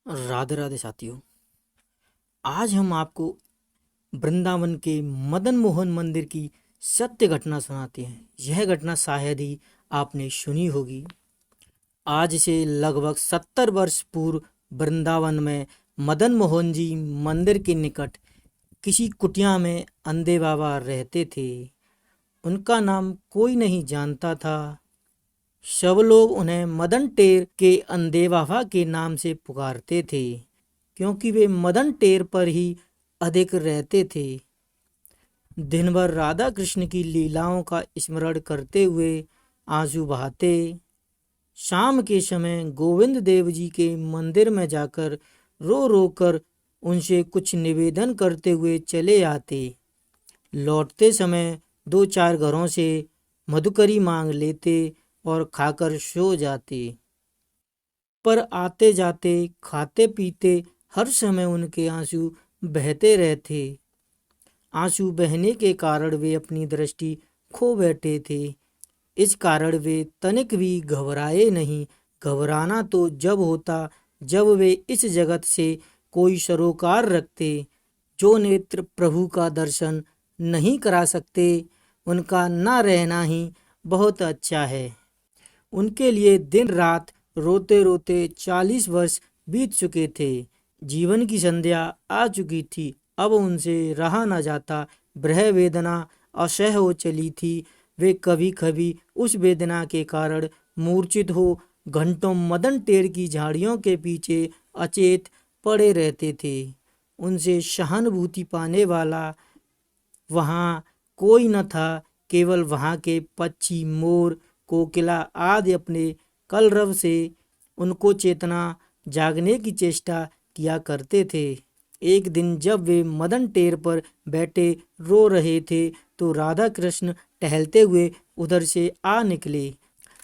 राधे राधे साथियों। आज हम आपको वृंदावन के मदन मोहन मंदिर की सत्य घटना सुनाते हैं। यह घटना शायद ही आपने सुनी होगी। आज से लगभग 70 वर्ष पूर्व वृंदावन में मदन मोहन जी मंदिर के निकट किसी कुटिया में अंधे बाबा रहते थे। उनका नाम कोई नहीं जानता था। सब लोग उन्हें मदन टेर के अंधे बाबा के नाम से पुकारते थे, क्योंकि वे मदन टेर पर ही अधिक रहते थे। दिन भर राधा कृष्ण की लीलाओं का स्मरण करते हुए आंसू बहाते। शाम के समय गोविंद देव जी के मंदिर में जाकर रो रो कर उनसे कुछ निवेदन करते हुए चले आते। लौटते समय 2-4 घरों से मधुकरी मांग लेते और खाकर सो जाते। पर आते जाते खाते पीते हर समय उनके आंसू बहते रहते। आंसू बहने के कारण वे अपनी दृष्टि खो बैठे थे। इस कारण वे तनिक भी घबराए नहीं। घबराना तो जब होता जब वे इस जगत से कोई सरोकार रखते। जो नेत्र प्रभु का दर्शन नहीं करा सकते, उनका न रहना ही बहुत अच्छा है। उनके लिए दिन रात रोते रोते 40 वर्ष बीत चुके थे। जीवन की संध्या आ चुकी थी। अब उनसे रहा न जाता। ब्रह वेदना असह्य हो चली थी। वे कभी कभी उस वेदना के कारण मूर्छित हो घंटों मदन टेर की झाड़ियों के पीछे अचेत पड़े रहते थे। उनसे सहानुभूति पाने वाला वहाँ कोई न था। केवल वहाँ के पक्षी, मोर, कोकिला आदि अपने कलरव से उनको चेतना जागने की चेष्टा किया करते थे। एक दिन जब वे मदन टेर पर बैठे रो रहे थे, तो राधा कृष्ण टहलते हुए उधर से आ निकले।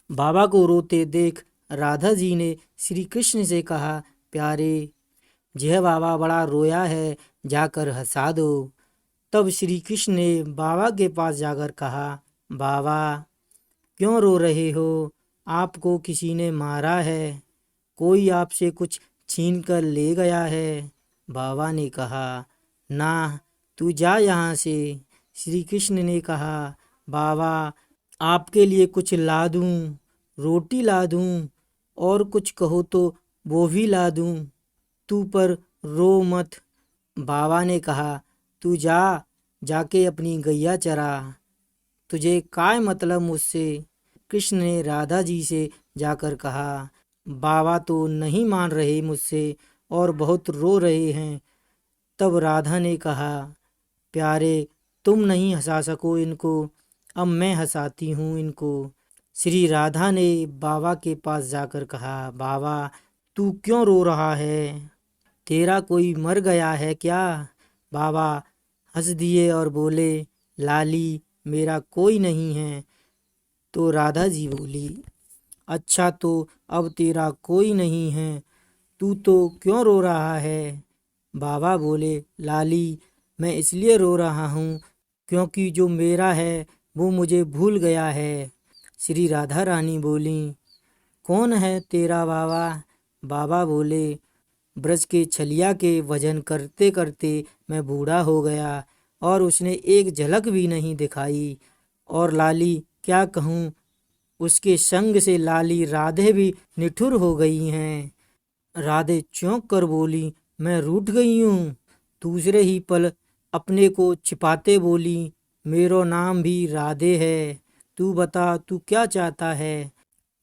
बाबा को रोते देख राधा जी ने श्री कृष्ण से कहा, प्यारे, यह बाबा बड़ा रोया है, जाकर हंसा दो। तब श्री कृष्ण ने बाबा के पास जाकर कहा, बाबा, क्यों रो रहे हो? आपको किसी ने मारा है? कोई आपसे कुछ छीन कर ले गया है? बाबा ने कहा, ना, तू जा यहाँ से। श्री कृष्ण ने कहा, बाबा, आपके लिए कुछ ला दूँ, रोटी ला दूँ, और कुछ कहो तो वो भी ला दूँ। तू पर रो मत। बाबा ने कहा, तू जाके अपनी गैया चरा। तुझे काय मतलब मुझसे? कृष्ण ने राधा जी से जाकर कहा। बाबा तो नहीं मान रहे मुझसे और बहुत रो रहे हैं। तब राधा ने कहा, प्यारे, तुम नहीं हंसा सको इनको, अब मैं हंसाती हूँ इनको। श्री राधा ने बाबा के पास जाकर कहा, बाबा, तू क्यों रो रहा है? तेरा कोई मर गया है क्या? बाबा हंस दिए और बोले, लाली, मेरा कोई नहीं है। तो राधा जी बोली, अच्छा, तो अब तेरा कोई नहीं है, तू तो क्यों रो रहा है? बाबा बोले, लाली, मैं इसलिए रो रहा हूँ क्योंकि जो मेरा है वो मुझे भूल गया है। श्री राधा रानी बोली, कौन है तेरा बाबा? बाबा बोले, ब्रज के छलिया के वजन करते करते मैं बूढ़ा हो गया और उसने एक झलक भी नहीं दिखाई। और लाली क्या कहूँ, उसके संग से लाली राधे भी निठुर हो गई हैं। राधे चौंक कर बोली, मैं रूठ गई हूँ। दूसरे ही पल अपने को छिपाते बोली, मेरो नाम भी राधे है। तू बता, तू क्या चाहता है?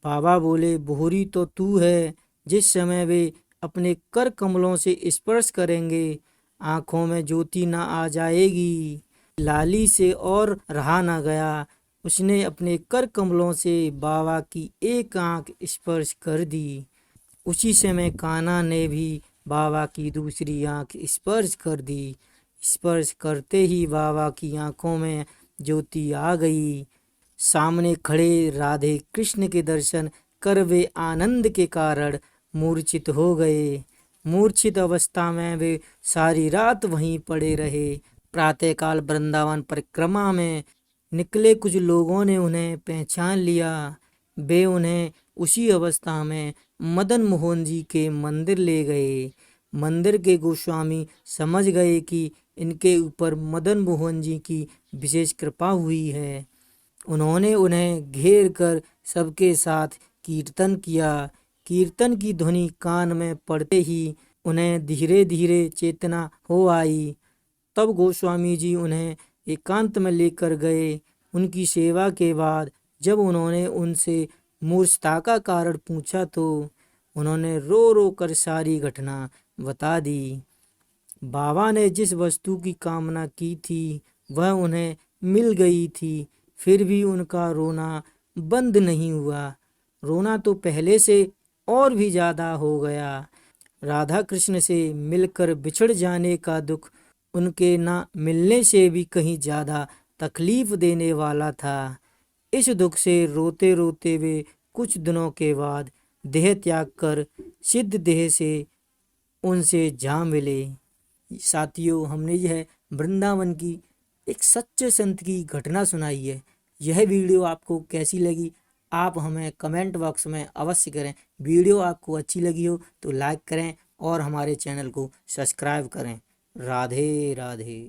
बाबा बोले, बोहरी तो तू है। जिस समय वे अपने कर कमलों से स्पर्श करेंगे, आंखों में ज्योति न आ जाएगी। लाली से और रहा न गया। उसने अपने कर कमलों से बाबा की एक आंख स्पर्श कर दी। उसी समय कान्हा ने भी बाबा की दूसरी आंख स्पर्श कर दी। स्पर्श करते ही बाबा की आंखों में ज्योति आ गई। सामने खड़े राधे कृष्ण के दर्शन कर वे आनंद के कारण मूर्छित हो गए। मूर्छित अवस्था में वे सारी रात वहीं पड़े रहे। प्रातःकाल वृंदावन परिक्रमा में निकले कुछ लोगों ने उन्हें पहचान लिया। वे उन्हें उसी अवस्था में मदन मोहन जी के मंदिर ले गए। मंदिर के गोस्वामी समझ गए कि इनके ऊपर मदन मोहन जी की विशेष कृपा हुई है। उन्होंने उन्हें घेर कर सबके साथ कीर्तन किया। कीर्तन की ध्वनि कान में पड़ते ही उन्हें धीरे धीरे चेतना हो आई। तब गोस्वामी जी उन्हें एकांत में लेकर गए। उनकी सेवा के बाद जब उन्होंने उनसे मूर्छता का कारण पूछा तो उन्होंने रो रो कर सारी घटना बता दी। बाबा ने जिस वस्तु की कामना की थी वह उन्हें मिल गई थी, फिर भी उनका रोना बंद नहीं हुआ। रोना तो पहले से और भी ज़्यादा हो गया। राधा कृष्ण से मिलकर बिछड़ जाने का दुख उनके ना मिलने से भी कहीं ज़्यादा तकलीफ देने वाला था। इस दुख से रोते रोते वे कुछ दिनों के बाद देह त्याग कर सिद्ध देह से उनसे जा मिले। साथियों, हमने यह वृंदावन की एक सच्चे संत की घटना सुनाई है। यह वीडियो आपको कैसी लगी आप हमें कमेंट बॉक्स में अवश्य करें। वीडियो आपको अच्छी लगी हो तो लाइक करें और हमारे चैनल को सब्सक्राइब करें। राधे राधे।